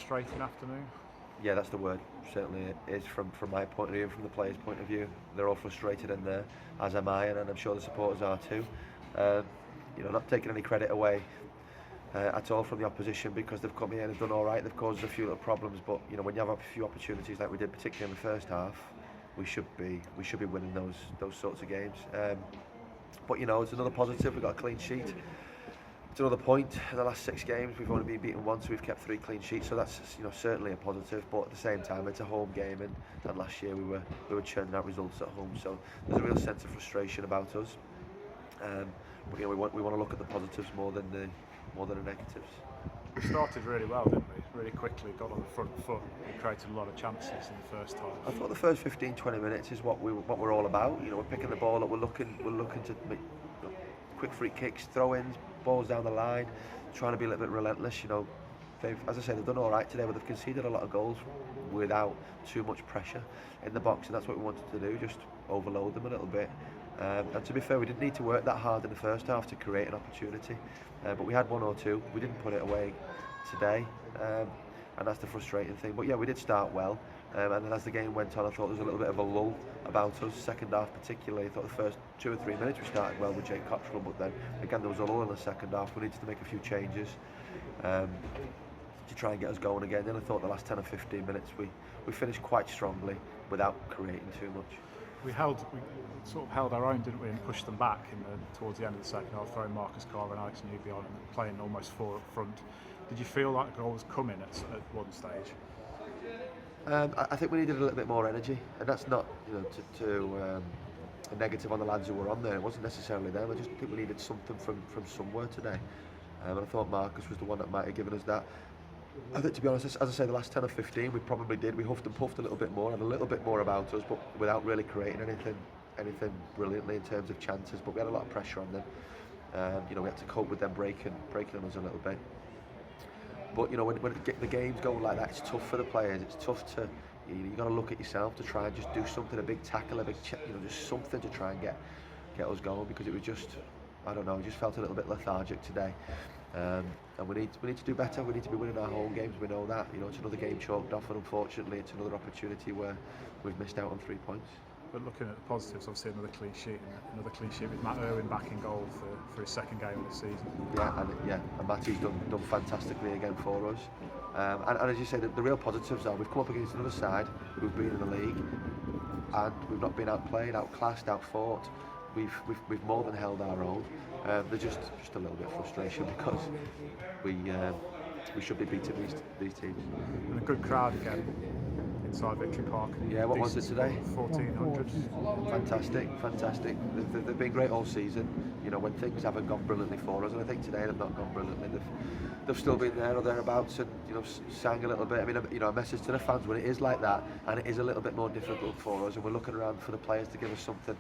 frustrating afternoon? Yeah, that's the word. Certainly it is from my point of view, from the players' point of view. They're all frustrated in there, as am I, and I'm sure the supporters are too. Um, not taking any credit away at all from the opposition, because they've come here and they've done all right. They've caused a few little problems, but when you have a few opportunities like we did, particularly in the first half, we should be winning those sorts of games. But it's another positive. We've got a clean sheet. It's another point. In the last 6 games, we've only been beaten once, so we've kept 3 clean sheets. So that's certainly a positive. But at the same time, it's a home game, and last year we were churning out results at home. So there's a real sense of frustration about us. But we want to look at the positives more than the negatives. We started really well, didn't we? Really quickly, got on the front foot and created a lot of chances in the first half. I thought the first 15-20 minutes is what we're all about. We're picking the ball up. We're looking to make quick free kicks, throw-ins, balls down the line, trying to be a little bit relentless. As I say, they've done all right today, but they've conceded a lot of goals without too much pressure in the box, and that's what we wanted to do, just overload them a little bit. And to be fair, we didn't need to work that hard in the first half to create an opportunity, but we had 1 or 2. We didn't put it away today, and that's the frustrating thing. But yeah, we did start well, and then as the game went on, I thought there was a little bit of a lull about us. Second half particularly, I thought the first 2 or 3 minutes we started well with Jake Cottrell, but then again there was a lull in the second half. We needed to make a few changes to try and get us going again. Then I thought the last 10 or 15 minutes we finished quite strongly without creating too much. We sort of held our own, didn't we, and pushed them back towards the end of the second half, throwing Marcus Carver and Alex Newby on and playing almost 4 up front. Did you feel like the goal was coming at one stage? I think we needed a little bit more energy, and that's not a negative on the lads who were on there. It wasn't necessarily them. I just think we needed something from somewhere today, and I thought Marcus was the one that might have given us that. I think, to be honest, as I say, the last 10 or 15 we probably did. We huffed and puffed a little bit more, had a little bit more about us, but without really creating anything brilliantly in terms of chances. But we had a lot of pressure on them. We had to cope with them breaking on us a little bit. But when the games go like that, it's tough for the players. It's tough to you got to look at yourself to try and just do something, a big tackle, a big just something to try and get us going, because it was just, I don't know, it just felt a little bit lethargic today. And we need to do better. We need to be winning our home games. We know that. It's another game chalked off, and unfortunately, it's another opportunity where we've missed out on 3 points. But looking at the positives, obviously another clean sheet with Matt Irwin back in goal for his second game of the season. And Matty's done fantastically again for us. And as you say, the real positives are we've come up against another side who've been in the league, and we've not been outplayed, outclassed, outfought. We've more than held our own. There's just a little bit of frustration because we should be beating these teams. And a good crowd again inside Victory Park. Yeah, what was it today? 1,400. Fantastic. They've been great all season. When things haven't gone brilliantly for us, and I think today they've not gone brilliantly. They've still been there or thereabouts, and sang a little bit. I mean, a message to the fans when it is like that, and it is a little bit more difficult for us, and we're looking around for the players to give us something.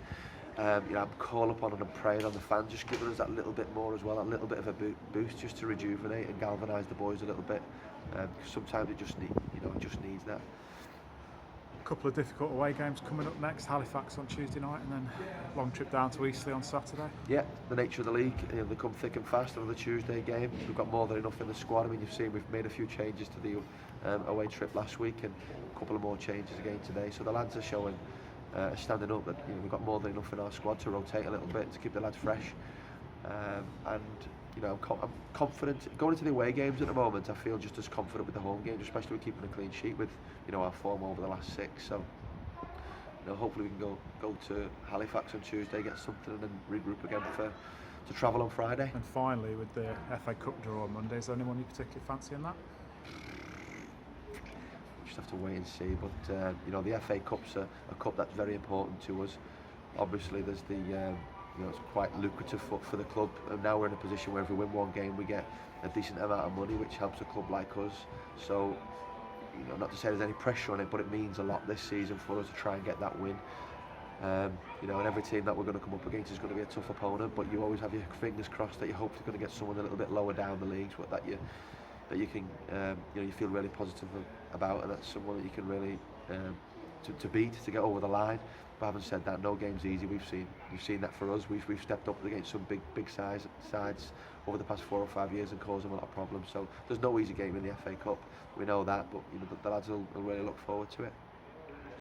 I'm call upon and I'm praying on the fans, just giving us that little bit more as well, that little bit of a boost, just to rejuvenate and galvanise the boys a little bit. Sometimes it just needs that. A couple of difficult away games coming up next. Halifax on Tuesday night, and then long trip down to Eastleigh on Saturday. Yeah, the nature of the league, they come thick and fast. Another Tuesday game. We've got more than enough in the squad. I mean, you've seen we've made a few changes to the away trip last week, and a couple of more changes again today. So the lads are showing, standing up, that we've got more than enough in our squad to rotate a little bit to keep the lads fresh. And I'm confident going into the away games at the moment. I feel just as confident with the home games, especially with keeping a clean sheet with our form over the last 6. So hopefully we can go to Halifax on Tuesday, get something, and then regroup again to travel on Friday. And finally, with the FA Cup draw on Monday, is there anyone you particularly fancy in that? Just have to wait and see. But the FA Cup's a cup that's very important to us. Obviously, there's the it's quite lucrative for the club, and now we're in a position where if we win one game we get a decent amount of money, which helps a club like us. So not to say there's any pressure on it, but it means a lot this season for us to try and get that win. And every team that we're going to come up against is going to be a tough opponent, but you always have your fingers crossed that you hope you're going to get someone a little bit lower down the leagues, but that you can you feel really positive about, and that's someone that you can really to beat, to get over the line. But having said that, no game's easy. We've seen that for us. We've stepped up against some big sides over the past 4 or 5 years and caused them a lot of problems. So there's no easy game in the FA Cup. We know that, but you know the lads will really look forward to it.